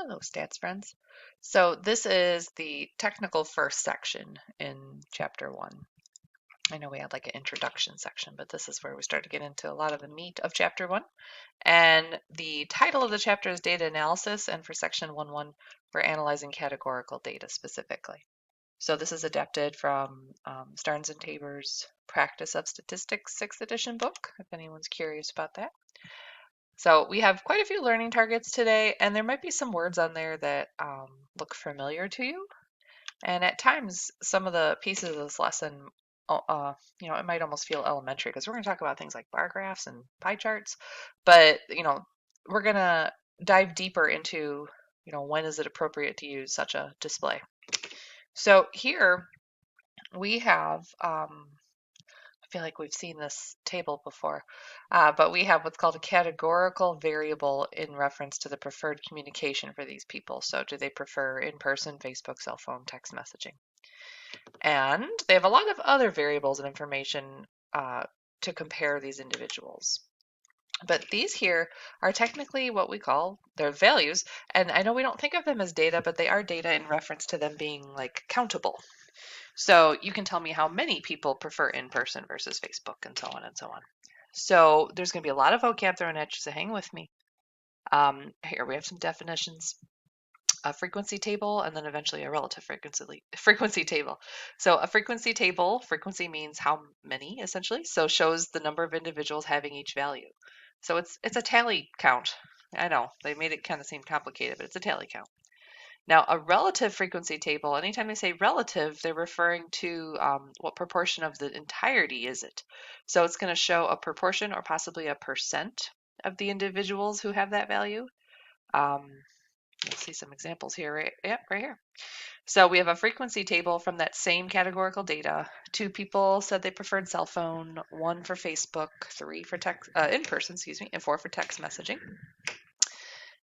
Hello, stats friends. So this is the technical first section in chapter 1. I know we had like an introduction section, but this is where we start to get into a lot of the meat of chapter 1. And the title of the chapter is Data Analysis, and for section 1.1, we're analyzing categorical data specifically. So this is adapted from Starnes and Tabor's Practice of Statistics 6th edition book, if anyone's curious about that. So we have quite a few learning targets today, and there might be some words on there that look familiar to you. And at times, some of the pieces of this lesson, it might almost feel elementary because we're going to talk about things like bar graphs and pie charts. But, we're going to dive deeper into, when is it appropriate to use such a display. So here we have I feel like we've seen this table before, but we have what's called a categorical variable in reference to the preferred communication for these people. So do they prefer in-person, Facebook, cell phone, text messaging? And they have a lot of other variables and information to compare these individuals. But these here are technically what we call their values. And I know we don't think of them as data, but they are data in reference to them being like countable. So you can tell me how many people prefer in-person versus Facebook and so on and so on. So there's going to be a lot of vocab thrown at you, so hang with me. Here we have some definitions, a frequency table, and then eventually a relative frequency table. So a frequency table, frequency means how many essentially, so shows the number of individuals having each value. So it's a tally count. I know, they made it kind of seem complicated, but it's a tally count. Now, a relative frequency table, anytime they say relative, they're referring to what proportion of the entirety is it. So it's going to show a proportion or possibly a percent of the individuals who have that value. You'll see some examples here, right? Yep, right here. So we have a frequency table from that same categorical data. 2 people said they preferred cell phone, 1 for Facebook, 3 for text, in person, and 4 for text messaging.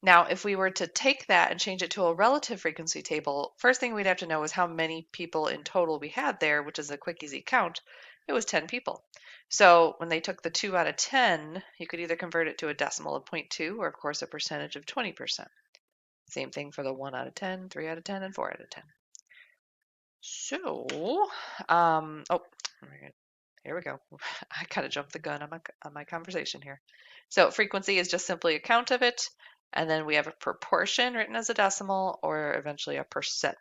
Now, if we were to take that and change it to a relative frequency table, first thing we'd have to know is how many people in total we had there, which is a quick, easy count. It was 10 people. So when they took the 2 out of 10, you could either convert it to a decimal of 0.2 or, of course, a percentage of 20%. Same thing for the 1 out of 10, 3 out of 10, and 4 out of 10. So, here we go. I kind of jumped the gun on my conversation here. So frequency is just simply a count of it. And then we have a proportion written as a decimal or eventually a percent.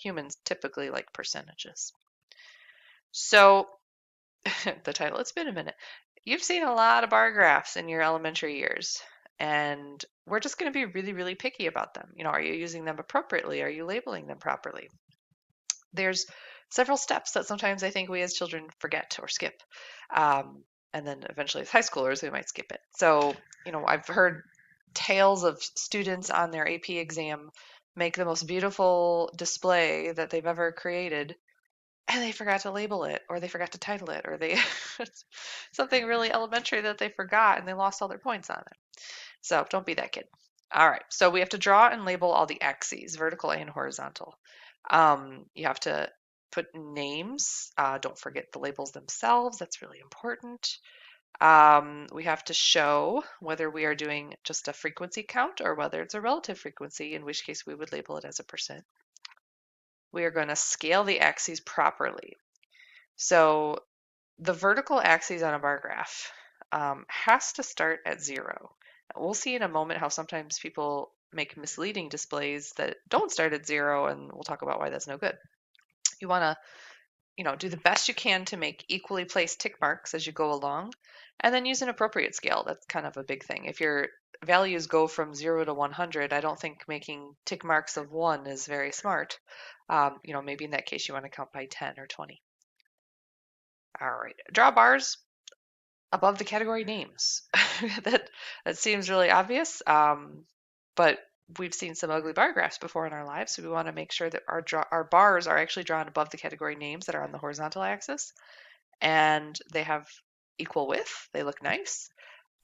Humans typically like percentages. So the title, it's been a minute. You've seen a lot of bar graphs in your elementary years, and we're just going to be really, really picky about them. Are you using them appropriately? Are you labeling them properly? There's several steps that sometimes I think we as children forget or skip. And then eventually as high schoolers, we might skip it. So, I've heard tales of students on their AP exam make the most beautiful display that they've ever created, and they forgot to label it, or they forgot to title it, or they something really elementary that they forgot and they lost all their points on it. So don't be that kid. All right, so we have to draw and label all the axes, vertical and horizontal. You have to put names. Don't forget the labels themselves. That's really important. We have to show whether we are doing just a frequency count or whether it's a relative frequency, in which case we would label it as a percent. We are going to scale the axes properly. So the vertical axis on a bar graph has to start at 0. We'll see in a moment how sometimes people make misleading displays that don't start at 0, and we'll talk about why that's no good. You want to do the best you can to make equally placed tick marks as you go along, and then use an appropriate scale. That's kind of a big thing. If your values go from 0 to 100, I don't think making tick marks of 1 is very smart. Maybe in that case you want to count by 10 or 20. All right, draw bars above the category names. that seems really obvious, but we've seen some ugly bar graphs before in our lives, so we want to make sure that our bars are actually drawn above the category names that are on the horizontal axis, and they have equal width, they look nice,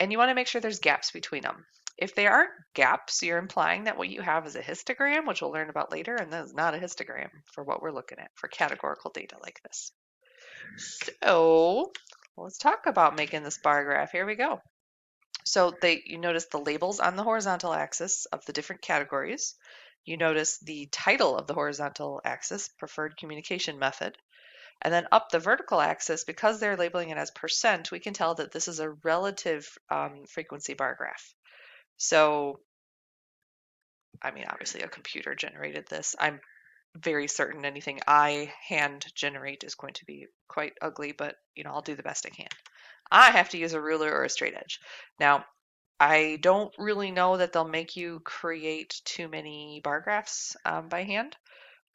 and you want to make sure there's gaps between them. If there aren't gaps, you're implying that what you have is a histogram, which we'll learn about later, and that is not a histogram for what we're looking at for categorical data like this. So let's talk about making this bar graph. Here we go. So you notice the labels on the horizontal axis of the different categories. You notice the title of the horizontal axis, preferred communication method. And then up the vertical axis, because they're labeling it as percent, we can tell that this is a relative frequency bar graph. So, I mean, obviously a computer generated this. I'm very certain anything I hand generate is going to be quite ugly, but I'll do the best I can. I have to use a ruler or a straight edge. Now, I don't really know that they'll make you create too many bar graphs by hand,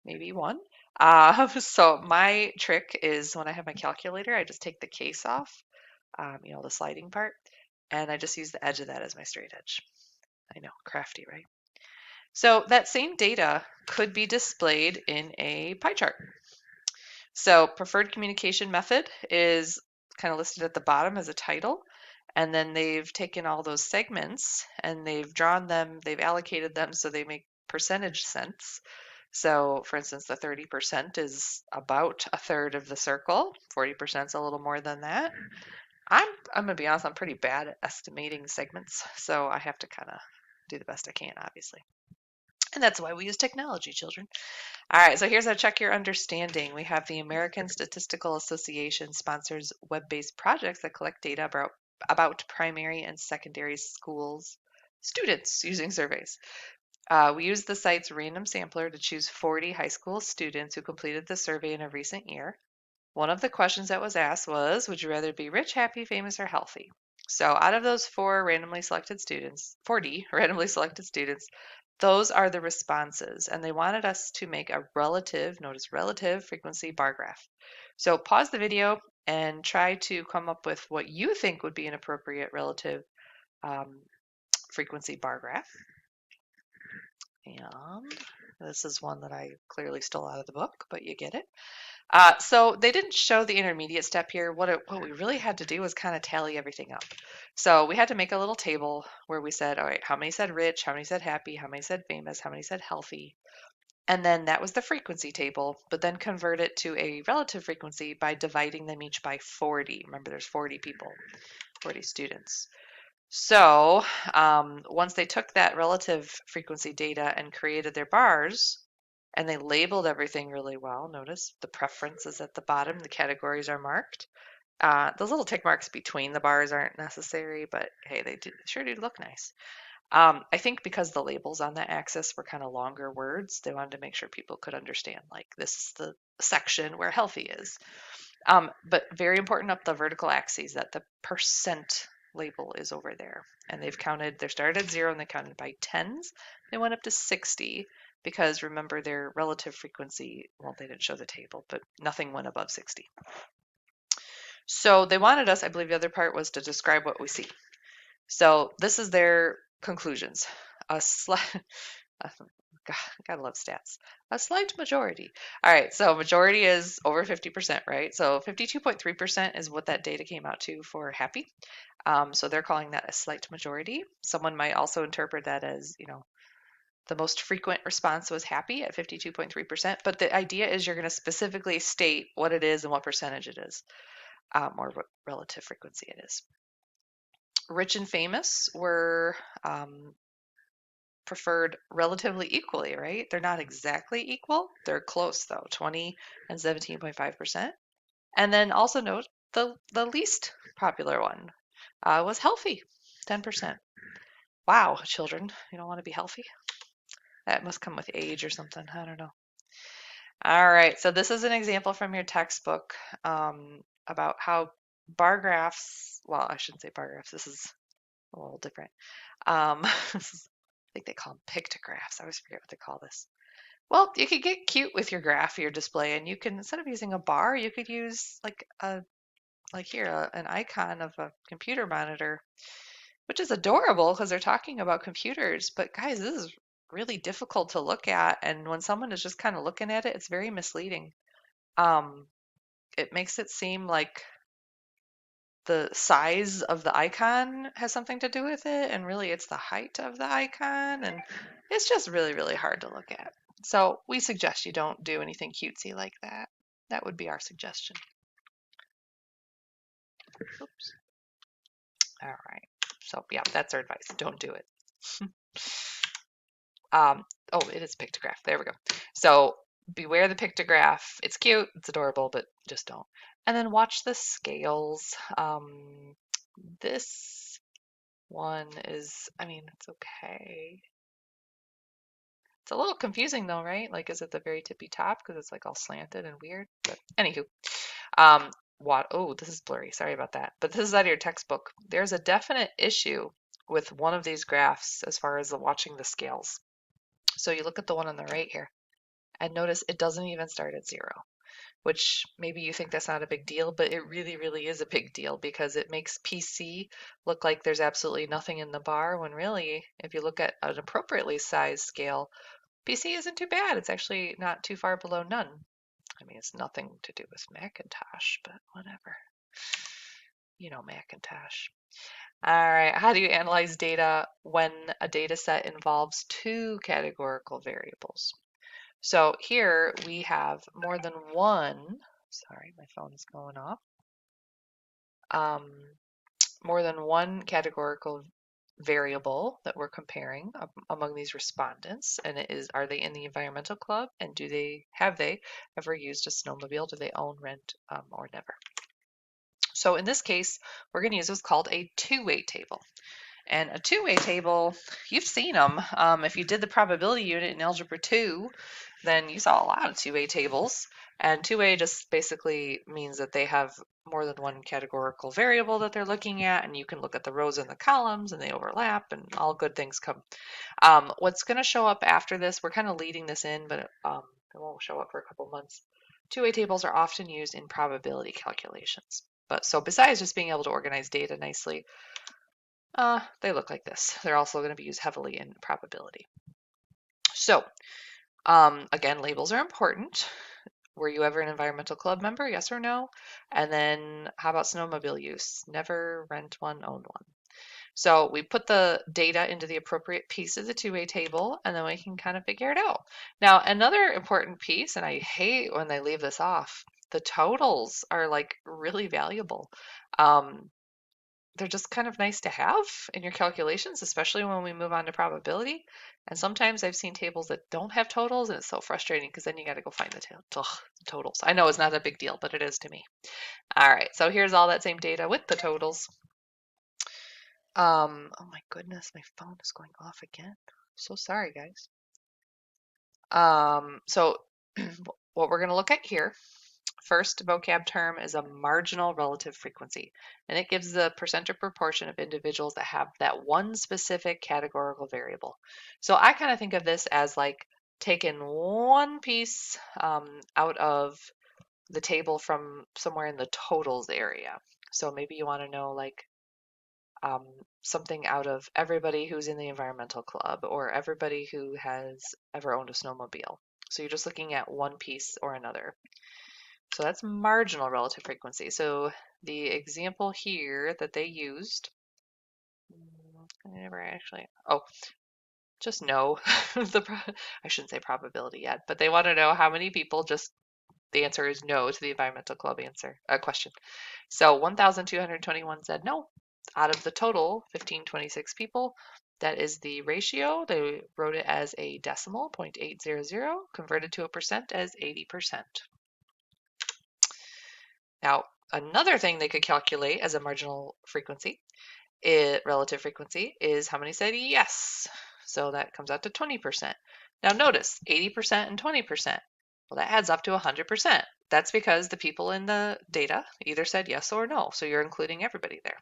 maybe one. So my trick is when I have my calculator, I just take the case off, the sliding part, and I just use the edge of that as my straight edge. I know, crafty, right? So that same data could be displayed in a pie chart. So preferred communication method is kind of listed at the bottom as a title. And then they've taken all those segments and they've drawn them, they've allocated them so they make percentage sense. So for instance, the 30% is about a third of the circle, 40% is a little more than that. I'm gonna be honest, I'm pretty bad at estimating segments, so I have to kind of do the best I can, obviously. And that's why we use technology, children. All right, so here's how check your understanding. We have the American Statistical Association sponsors web-based projects that collect data about primary and secondary schools students using surveys. We use the site's random sampler to choose 40 high school students who completed the survey in a recent year. One of the questions that was asked was, would you rather be rich, happy, famous, or healthy? So out of those 40 randomly selected students, those are the responses, and they wanted us to make a notice relative frequency bar graph. So pause the video and try to come up with what you think would be an appropriate relative frequency bar graph. And this is one that I clearly stole out of the book, but you get it. So they didn't show the intermediate step here. What we really had to do was kind of tally everything up. So we had to make a little table where we said, all right, how many said rich, how many said happy, how many said famous, how many said healthy. And then that was the frequency table, but then convert it to a relative frequency by dividing them each by 40. Remember, there's 40 people, 40 students. So once they took that relative frequency data and created their bars, and they labeled everything really well. Notice the preference is at the bottom. The categories are marked. Those little tick marks between the bars aren't necessary, but hey, they sure do look nice. I think because the labels on that axis were kind of longer words, they wanted to make sure people could understand, like, this is the section where healthy is. But very important up the vertical axes that the percent label is over there. And they've counted, they started at 0 and they counted by tens. They went up to 60 because remember their relative frequency, well, they didn't show the table, but nothing went above 60. So they wanted us, I believe the other part was to describe what we see. So this is their conclusions. Gotta love stats. A slight majority. All right, so majority is over 50%, right? So 52.3% is what that data came out to for happy. So they're calling that a slight majority. Someone might also interpret that as, the most frequent response was happy at 52.3%. But the idea is you're going to specifically state what it is and what percentage it is, or what relative frequency it is. Rich and famous were preferred relatively equally, right? They're not exactly equal. They're close though, 20 and 17.5%. And then also note the least popular one was healthy, 10%. Wow, children, you don't want to be healthy? That must come with age or something. I don't know. All right, so this is an example from your textbook about how bar graphs, well, I shouldn't say bar graphs. This is a little different. I think they call them pictographs. I always forget what they call this. Well, you could get cute with your graph, your display, and you can, instead of using a bar, you could use an icon of a computer monitor, which is adorable because they're talking about computers. But guys, this is really difficult to look at, and when someone is just kind of looking at it, it's very misleading. It makes it seem like the size of the icon has something to do with it, and really it's the height of the icon, and it's just really, really hard to look at. So we suggest you don't do anything cutesy like that. That would be our suggestion. Oops. All right. So yeah, that's our advice. Don't do it. Oh, it is pictograph. There we go. So beware the pictograph. It's cute, it's adorable, but just don't. And then watch the scales. This one is, I mean, it's okay. It's a little confusing though, right? Like, is it the very tippy top because it's like all slanted and weird? But anywho, what? Oh, this is blurry. Sorry about that. But this is out of your textbook. There's a definite issue with one of these graphs as far as the watching the scales. So you look at the one on the right here and notice it doesn't even start at 0, which maybe you think that's not a big deal, but it really, really is a big deal because it makes PC look like there's absolutely nothing in the bar when really, if you look at an appropriately sized scale, PC isn't too bad. It's actually not too far below none. I mean, it's nothing to do with Macintosh, but whatever. You know Macintosh. All right, how do you analyze data when a data set involves two categorical variables? So here we have more than one, sorry, my phone is going off, more than one categorical variable that we're comparing among these respondents, and it is, are they in the environmental club, and have they ever used a snowmobile? Do they own, rent, or never? So in this case, we're going to use what's called a two-way table. And a two-way table, you've seen them. If you did the probability unit in Algebra 2, then you saw a lot of two-way tables. And two-way just basically means that they have more than one categorical variable that they're looking at, and you can look at the rows and the columns, and they overlap, and all good things come. What's going to show up after this, we're kind of leading this in, but it won't show up for a couple months. Two-way tables are often used in probability calculations. But so besides just being able to organize data nicely, they look like this. They're also going to be used heavily in probability. So again, labels are important. Were you ever an environmental club member? Yes or no? And then how about snowmobile use? Never, rent one, own one. So we put the data into the appropriate piece of the two-way table, and then we can kind of figure it out. Now, another important piece, and I hate when they leave this off, the totals are like really valuable. They're just kind of nice to have in your calculations, especially when we move on to probability. And sometimes I've seen tables that don't have totals, and it's so frustrating because then you got to go find the totals. I know it's not a big deal, but it is to me. All right, so here's all that same data with the totals. Oh my goodness, my phone is going off again. So sorry, guys. So what we're going to look at here, first vocab term is a marginal relative frequency, and it gives the percent or proportion of individuals that have that one specific categorical variable. So I kind of think of this as like taking one piece out of the table from somewhere in the totals area. So maybe you want to know like something out of everybody who's in the environmental club or everybody who has ever owned a snowmobile. So you're just looking at one piece or another. So that's marginal relative frequency. So the example here that they used, I never actually, oh, just no. I shouldn't say probability yet, but they want to know how many people just, the answer is no to the environmental club question. So 1,221 said no. Out of the total 1,526 people, that is the ratio. They wrote it as a decimal, 0.800, converted to a percent as 80%. Now, another thing they could calculate as a marginal frequency, relative frequency, is how many said yes. So that comes out to 20%. Now notice, 80% and 20%. Well, that adds up to 100%. That's because the people in the data either said yes or no. So you're including everybody there.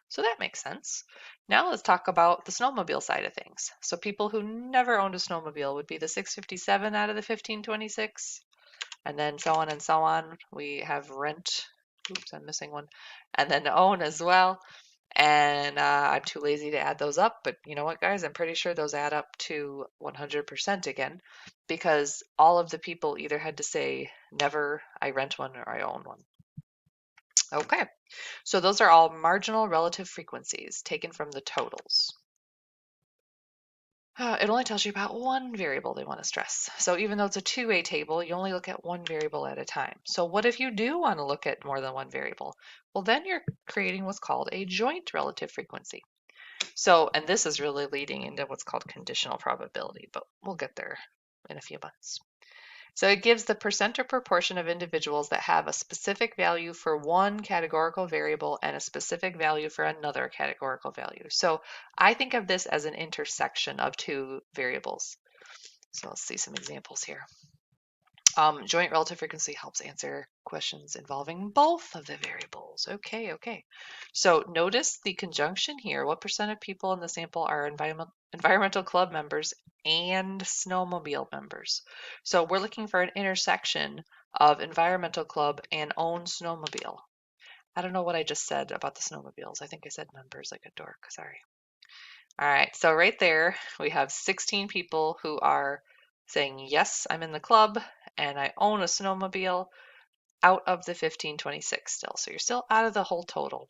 So that makes sense. Now let's talk about the snowmobile side of things. So people who never owned a snowmobile would be the 657 out of the 1526. And then so on and so on. We have rent. Oops, I'm missing one. And then own as well. And I'm too lazy to add those up. But you know what, guys? I'm pretty sure those add up to 100% again. Because all of the people either had to say, never, I rent one, or I own one. Okay, so those are all marginal relative frequencies taken from the totals. It only tells you about one variable they want to stress. So even though it's a two-way table, you only look at one variable at a time. So what if you do want to look at more than one variable? Well, then you're creating what's called a joint relative frequency. So, and this is really leading into what's called conditional probability, but we'll get there in a few months. So it gives the percent or proportion of individuals that have a specific value for one categorical variable and a specific value for another categorical value. So I think of this as an intersection of two variables. So let's see some examples here. Joint relative frequency helps answer questions involving both of the variables. Okay. So notice the conjunction here. What percent of people in the sample are environmental club members and snowmobile members? So we're looking for an intersection of environmental club and own snowmobile. I don't know what I just said about the snowmobiles. I think I said members like a dork. Sorry. All right, so right there, we have 16 people who are saying, yes, I'm in the club and I own a snowmobile out of the 1526 still. So you're still out of the whole total,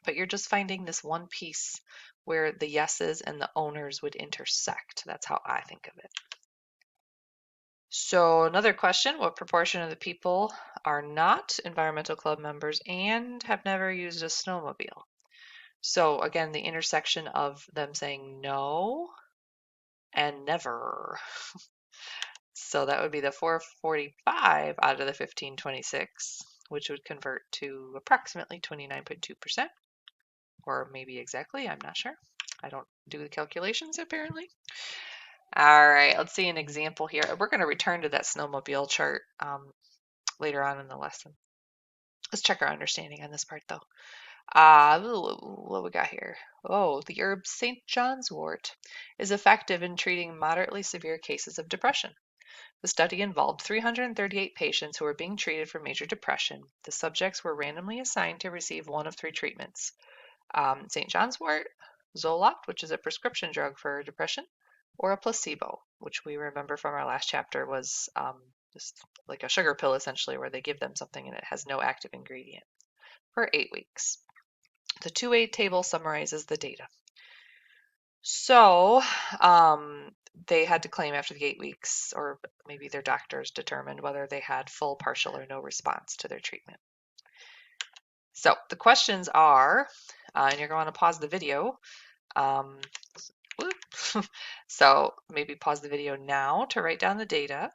but you're just finding this one piece where the yeses and the owners would intersect. That's how I think of it. So another question, what proportion of the people are not environmental club members and have never used a snowmobile? So again, the intersection of them saying no and never. So that would be the 445 out of the 1526, which would convert to approximately 29.2%, or maybe exactly, I'm not sure. I don't do the calculations apparently. All right, let's see an example here. We're going to return to that snowmobile chart later on in the lesson. Let's check our understanding on this part though. What we got here? Oh, the herb St. John's wort is effective in treating moderately severe cases of depression. The study involved 338 patients who were being treated for major depression. The subjects were randomly assigned to receive one of three treatments: St. John's wort, Zoloft, which is a prescription drug for depression, or a placebo, which we remember from our last chapter was just like a sugar pill essentially, where they give them something and it has no active ingredient, for 8 weeks. The 2A table summarizes the data. So they had to claim after the 8 weeks, or maybe their doctors determined whether they had full, partial, or no response to their treatment. So the questions are, and you're going to pause the video. So maybe pause the video now to write down the data,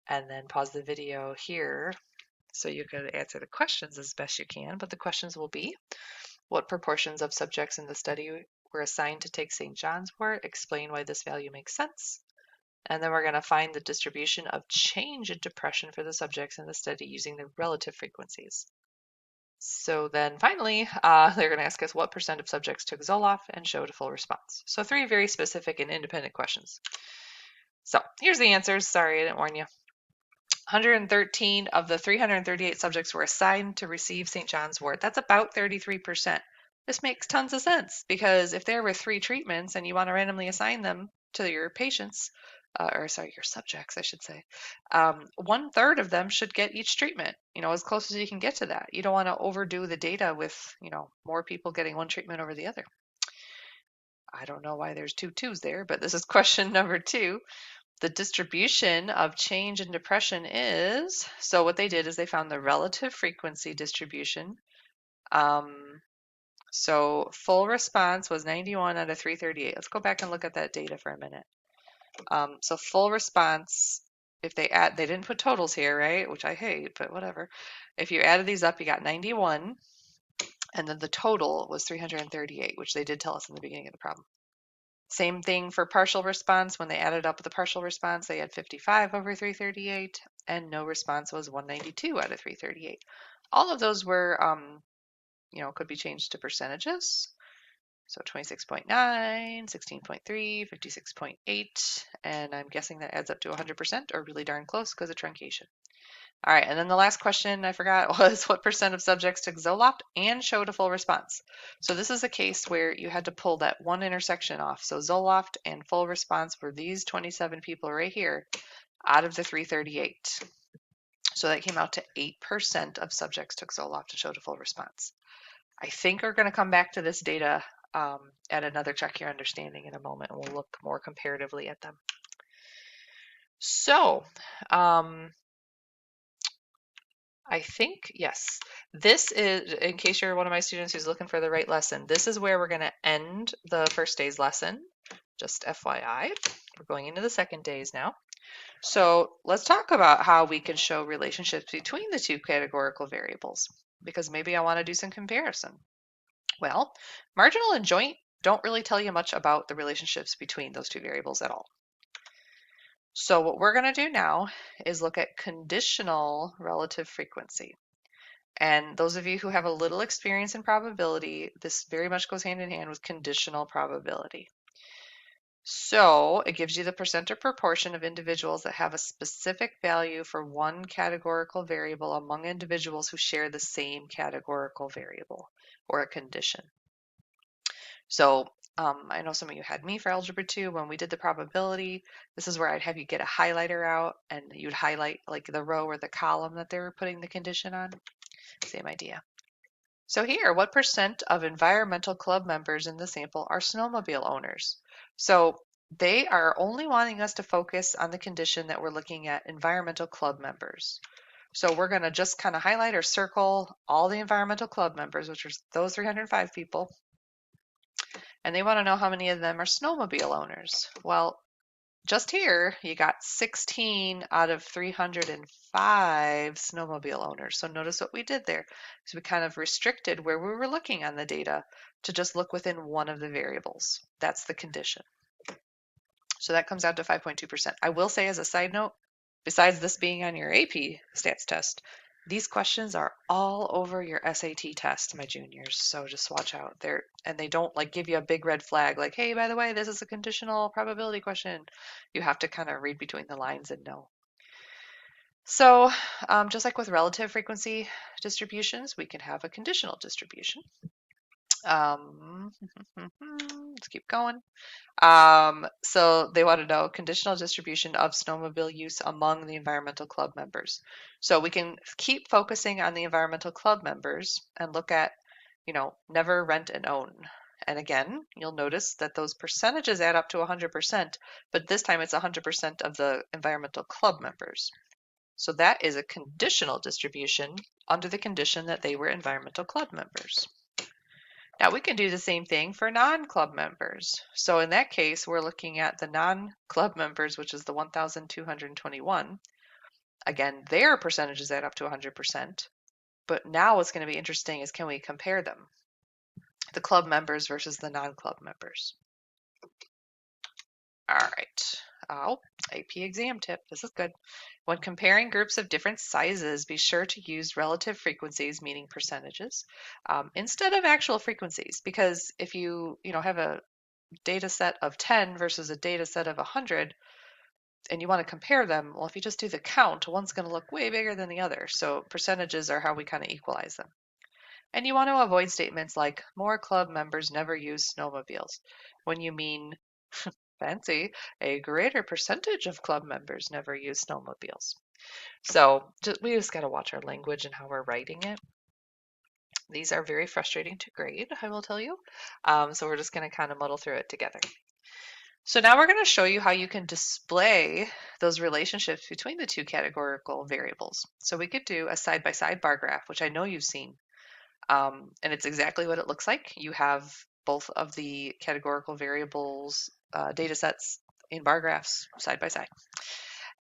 and then pause the video here so you can answer the questions as best you can. But the questions will be, what proportions of subjects in the study were assigned to take St. John's wort? Explain why this value makes sense. And then we're going to find the distribution of change in depression for the subjects in the study using the relative frequencies. So then finally, they're going to ask us what percent of subjects took Zoloft and showed a full response. So 3 very specific and independent questions. So here's the answers. Sorry, I didn't warn you. 113 of the 338 subjects were assigned to receive St. John's wort. That's about 33%. This makes tons of sense because if there were 3 treatments and you want to randomly assign them to your patients, your subjects, I should say, 1/3 of them should get each treatment, as close as you can get to that. You don't want to overdo the data with, more people getting one treatment over the other. I don't know why there's 2 twos there, but this is question number 2. The distribution of change in depression is, so what they did is they found the relative frequency distribution. So full response was 91 out of 338. Let's go back and look at that data for a minute. So full response, if they didn't put totals here, right? Which I hate, but whatever. If you added these up, you got 91, and then the total was 338, which they did tell us in the beginning of the problem. Same thing for partial response. When they added up the partial response, they had 55 over 338, and no response was 192 out of 338. All of those were, could be changed to percentages. So 26.9, 16.3, 56.8, and I'm guessing that adds up to 100% or really darn close because of truncation. All right, and then the last question I forgot was what percent of subjects took Zoloft and showed a full response? So this is a case where you had to pull that one intersection off. So Zoloft and full response were these 27 people right here out of the 338. So that came out to 8% of subjects took Zoloft and showed a full response. I think we're going to come back to this data at another Check Your Understanding in a moment, and we'll look more comparatively at them. So I think, yes. This is, in case you're one of my students who's looking for the right lesson, this is where we're going to end the first day's lesson. Just FYI, we're going into the second days now. So let's talk about how we can show relationships between the two categorical variables, because maybe I want to do some comparison. Well, marginal and joint don't really tell you much about the relationships between those two variables at all. So what we're going to do now is look at conditional relative frequency. And those of you who have a little experience in probability, this very much goes hand in hand with conditional probability. So it gives you the percent or proportion of individuals that have a specific value for one categorical variable among individuals who share the same categorical variable or a condition. So I know some of you had me for Algebra 2 when we did the probability. This is where I'd have you get a highlighter out and you'd highlight like the row or the column that they were putting the condition on. Same idea. So here, what percent of environmental club members in the sample are snowmobile owners? So they are only wanting us to focus on the condition that we're looking at environmental club members. So we're going to just kind of highlight or circle all the environmental club members, which are those 305 people. And they want to know how many of them are snowmobile owners. Well, just here, you got 16 out of 305 snowmobile owners. So notice what we did there. So we kind of restricted where we were looking on the data to just look within one of the variables. That's the condition. So that comes out to 5.2%. I will say as a side note, besides this being on your AP stats test, these questions are all over your SAT test, my juniors. So just watch out there. And they don't like give you a big red flag like, hey, by the way, this is a conditional probability question. You have to kind of read between the lines and know. So just like with relative frequency distributions, we can have a conditional distribution. Let's keep going. So they want to know conditional distribution of snowmobile use among the environmental club members. So we can keep focusing on the environmental club members and look at, never rent and own. And again, you'll notice that those percentages add up to 100%, but this time it's 100% of the environmental club members. So that is a conditional distribution under the condition that they were environmental club members. Now we can do the same thing for non-club members. So in that case, we're looking at the non-club members, which is the 1,221. Again, their percentages add up to 100%. But now what's going to be interesting is can we compare them? The club members versus the non-club members. All right. AP exam tip. This is good. When comparing groups of different sizes, be sure to use relative frequencies, meaning percentages, instead of actual frequencies. Because if you have a data set of 10 versus a data set of 100, and you want to compare them, well, if you just do the count, one's going to look way bigger than the other. So percentages are how we kind of equalize them. And you want to avoid statements like more club members never use snowmobiles when you mean fancy, a greater percentage of club members never use snowmobiles. So we just got to watch our language and how we're writing it. These are very frustrating to grade, I will tell you. So we're just going to kind of muddle through it together. So now we're going to show you how you can display those relationships between the two categorical variables. So we could do a side-by-side bar graph, which I know you've seen. And it's exactly what it looks like. You have both of the categorical variables data sets in bar graphs side by side.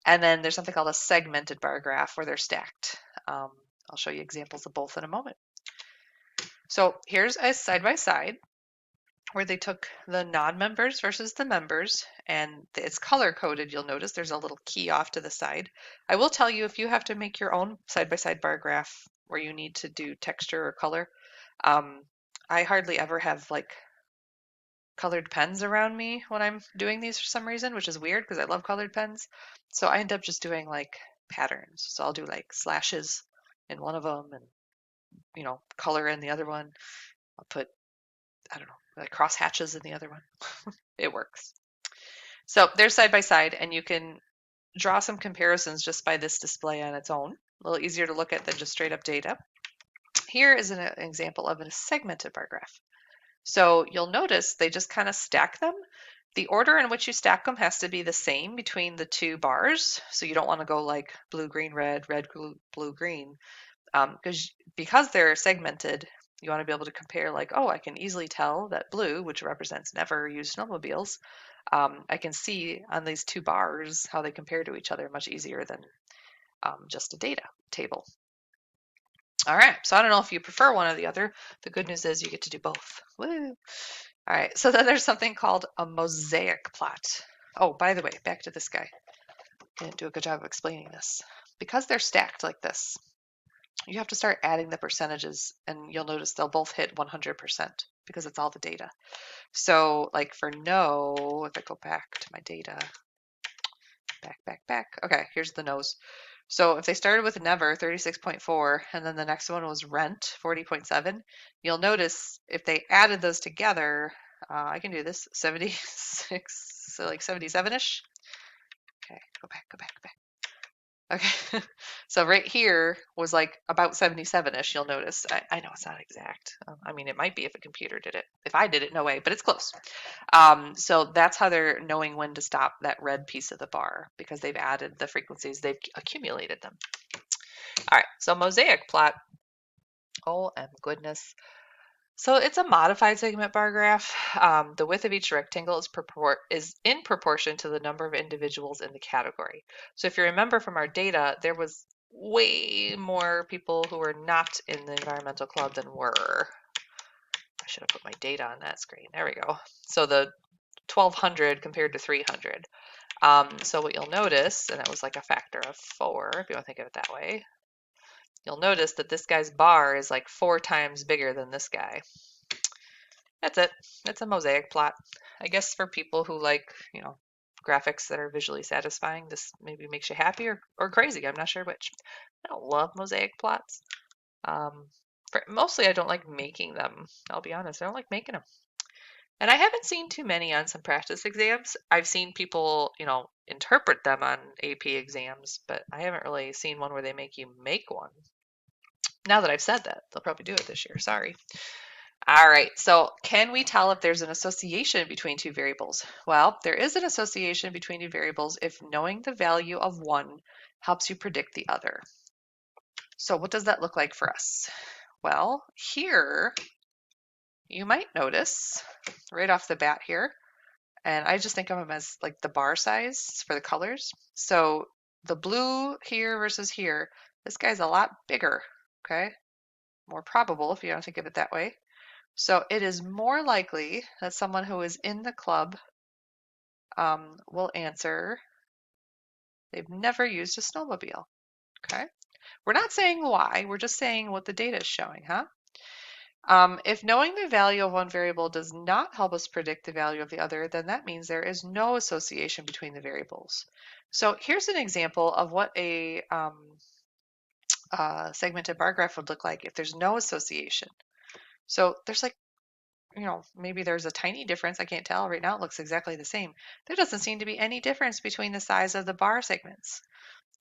And then there's something called a segmented bar graph where they're stacked. I'll show you examples of both in a moment. So here's a side by side where they took the non-members versus the members, and it's color coded. You'll notice there's a little key off to the side. I will tell you if you have to make your own side by side bar graph where you need to do texture or color, I hardly ever have like colored pens around me when I'm doing these for some reason, which is weird because I love colored pens. So I end up just doing like patterns. So I'll do like slashes in one of them and, color in the other one. I'll put, I don't know, like cross hatches in the other one. It works. So they're side by side, and you can draw some comparisons just by this display on its own. A little easier to look at than just straight up data. Here is an example of a segmented bar graph. So you'll notice they just kind of stack them. The order in which you stack them has to be the same between the two bars. So you don't want to go like blue, green, red, red, blue, green. Because they're segmented, you want to be able to compare like, oh, I can easily tell that blue, which represents never used snowmobiles, I can see on these two bars how they compare to each other much easier than just a data table. All right, so I don't know if you prefer one or the other. The good news is you get to do both. Woo! All right, so then there's something called a mosaic plot. Oh, by the way, back to this guy. I didn't do a good job of explaining this. Because they're stacked like this, you have to start adding the percentages, and you'll notice they'll both hit 100% because it's all the data. So like for no, if I go back to my data, back. Okay, here's the no's. So if they started with never, 36.4, and then the next one was rent, 40.7, you'll notice if they added those together, I can do this, 76, so like 77-ish. Okay, go back. Okay, so right here was like about 77-ish, you'll notice. I know it's not exact. I mean, it might be if a computer did it. If I did it, no way, but it's close. So that's how they're knowing when to stop that red piece of the bar, because they've added the frequencies, they've accumulated them. All right, so mosaic plot. Oh, and goodness. So it's a modified segment bar graph. The width of each rectangle is in proportion to the number of individuals in the category. So if you remember from our data, there was way more people who were not in the environmental club than were. I should have put my data on that screen. There we go. So the 1,200 compared to 300. So what you'll notice, and that was like a factor of 4, if you want to think of it that way, you'll notice that this guy's bar is like 4 times bigger than this guy. That's it. It's a mosaic plot. I guess for people who like, graphics that are visually satisfying, this maybe makes you happy or crazy. I'm not sure which. I don't love mosaic plots. Mostly I don't like making them. I'll be honest, I don't like making them. And I haven't seen too many on some practice exams. I've seen people, interpret them on AP exams, but I haven't really seen one where they make you make one. Now that I've said that, they'll probably do it this year. Sorry. All right, so can we tell if there's an association between two variables? Well, there is an association between two variables if knowing the value of one helps you predict the other. So what does that look like for us? Well, here you might notice right off the bat here, and I just think of them as like the bar size for the colors. So the blue here versus here, this guy's a lot bigger, okay? More probable if you don't think of it that way. So it is more likely that someone who is in the club will answer they've never used a snowmobile. Okay. We're not saying why, we're just saying what the data is showing, huh? If knowing the value of one variable does not help us predict the value of the other, then that means there is no association between the variables. So here's an example of what a segmented bar graph would look like if there's no association. So there's like, maybe there's a tiny difference. I can't tell. Right now it looks exactly the same. There doesn't seem to be any difference between the size of the bar segments.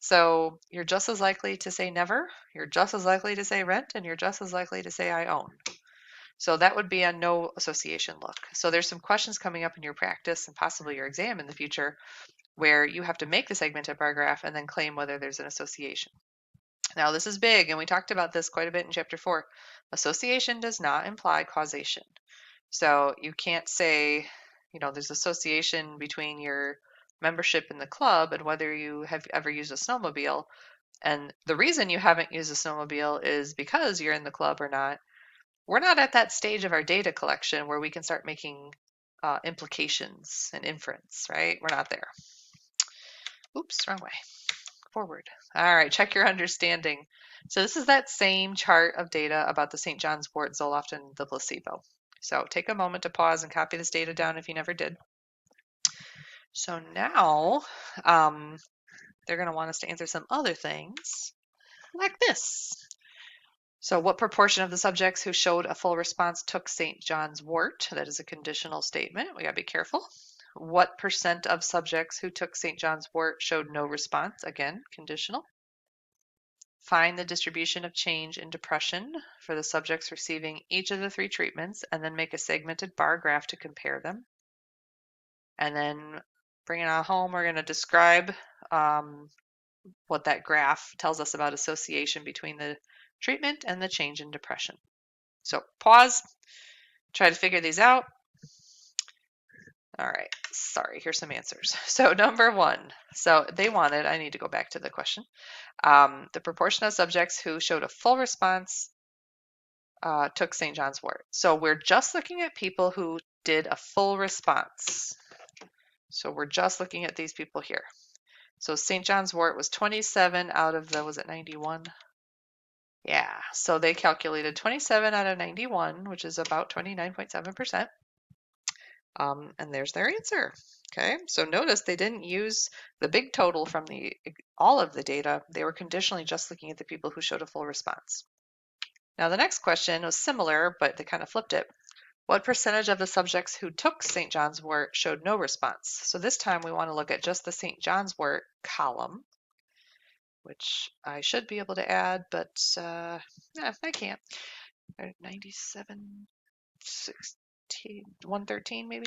So you're just as likely to say never, you're just as likely to say rent, and you're just as likely to say I own. So that would be a no association look. So there's some questions coming up in your practice and possibly your exam in the future where you have to make the segmented bar graph and then claim whether there's an association. Now this is big, and we talked about this quite a bit in chapter 4. Association does not imply causation. So you can't say, there's association between your membership in the club and whether you have ever used a snowmobile. And the reason you haven't used a snowmobile is because you're in the club or not. We're not at that stage of our data collection where we can start making implications and inference, right? We're not there. Oops, wrong way. Forward. All right, check your understanding. So this is that same chart of data about the St. John's wort, Zoloft, and the placebo. So take a moment to pause and copy this data down if you never did. So now they're going to want us to answer some other things like this. So what proportion of the subjects who showed a full response took St. John's wort? That is a conditional statement. We got to be careful. What percent of subjects who took St. John's wort showed no response? Again, conditional. Find the distribution of change in depression for the subjects receiving each of the 3 treatments and then make a segmented bar graph to compare them. And then bringing it home, we're going to describe what that graph tells us about association between the treatment, and the change in depression. So pause, try to figure these out. All right, sorry, here's some answers. So number one, so they wanted, I need to go back to the question, the proportion of subjects who showed a full response took St. John's wort. So we're just looking at people who did a full response. So we're just looking at these people here. So St. John's wort was 27 out of the, was it 91? Yeah, so they calculated 27 out of 91, which is about 29.7%. And there's their answer. Okay, so notice they didn't use the big total from all of the data. They were conditionally just looking at the people who showed a full response. Now the next question was similar, but they kind of flipped it. What percentage of the subjects who took St. John's wort showed no response? So this time we want to look at just the St. John's wort column, which I should be able to add, but yeah, I can't. 97, 16, 113 maybe?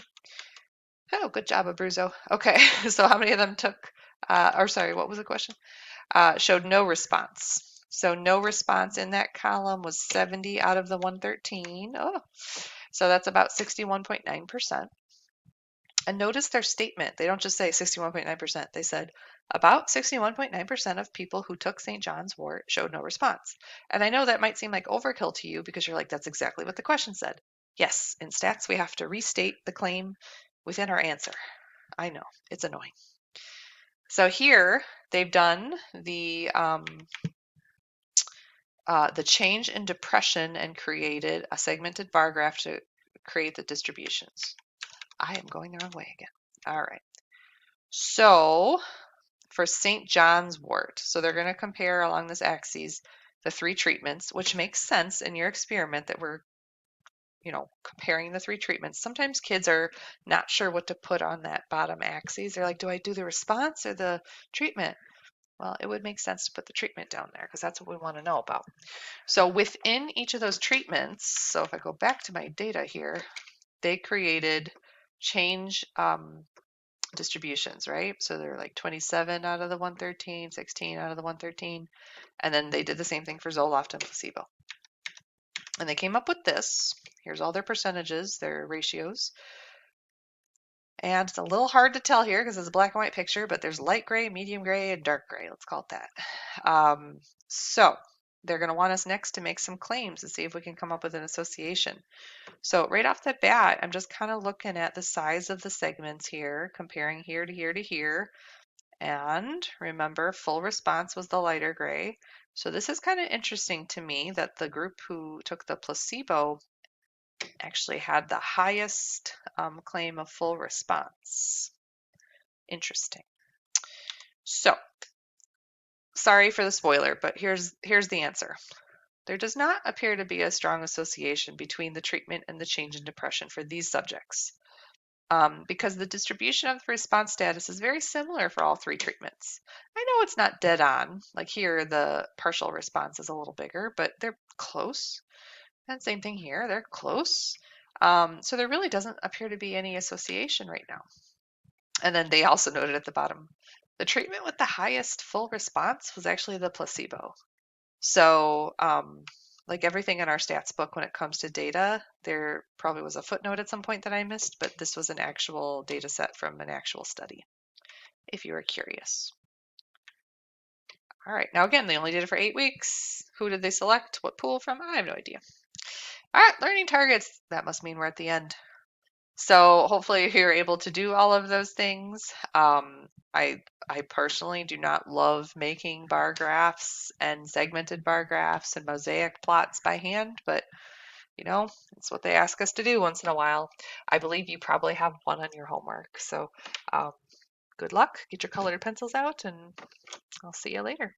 Oh, good job, Abruzzo. Okay, so how many of them took, or sorry, what was the question? Showed no response. So no response in that column was 70 out of the 113. Oh, so that's about 61.9%. And notice their statement. They don't just say 61.9%. They said about 61.9% of people who took St. John's wort showed no response. And I know that might seem like overkill to you because you're like, that's exactly what the question said. Yes, in stats, we have to restate the claim within our answer. I know, it's annoying. So here they've done the change in depression and created a segmented bar graph to create the distributions. I am going the wrong way again. All right. So for St. John's wort, so they're going to compare along this axis the three treatments, which makes sense in your experiment that we're comparing the three treatments. Sometimes kids are not sure what to put on that bottom axis. They're like, do I do the response or the treatment? Well, it would make sense to put the treatment down there because that's what we want to know about. So within each of those treatments, so if I go back to my data here, they created change distributions, right? So they're like 27 out of the 113, 16 out of the 113, and then they did the same thing for Zoloft and placebo. And they came up with this. Here's all their percentages, their ratios. And it's a little hard to tell here because it's a black and white picture, but there's light gray, medium gray, and dark gray. Let's call it that. So they're going to want us next to make some claims to see if we can come up with an association. So right off the bat, I'm just kind of looking at the size of the segments here, comparing here to here to here. And remember, full response was the lighter gray. So this is kind of interesting to me that the group who took the placebo actually had the highest claim of full response. Interesting. So, sorry for the spoiler, but here's the answer. There does not appear to be a strong association between the treatment and the change in depression for these subjects, because the distribution of the response status is very similar for all three treatments. I know it's not dead on, like here the partial response is a little bigger, but they're close. And same thing here, they're close. So there really doesn't appear to be any association right now. And then they also noted at the bottom, the treatment with the highest full response was actually the placebo. So like everything in our stats book when it comes to data, there probably was a footnote at some point that I missed, but this was an actual data set from an actual study, if you were curious. All right, now again, they only did it for 8 weeks. Who did they select? What pool from? I have no idea. All right, learning targets. That must mean we're at the end. So hopefully you're able to do all of those things. I personally do not love making bar graphs and segmented bar graphs and mosaic plots by hand, but it's what they ask us to do once in a while. I believe you probably have one on your homework. So good luck. Get your colored pencils out and I'll see you later.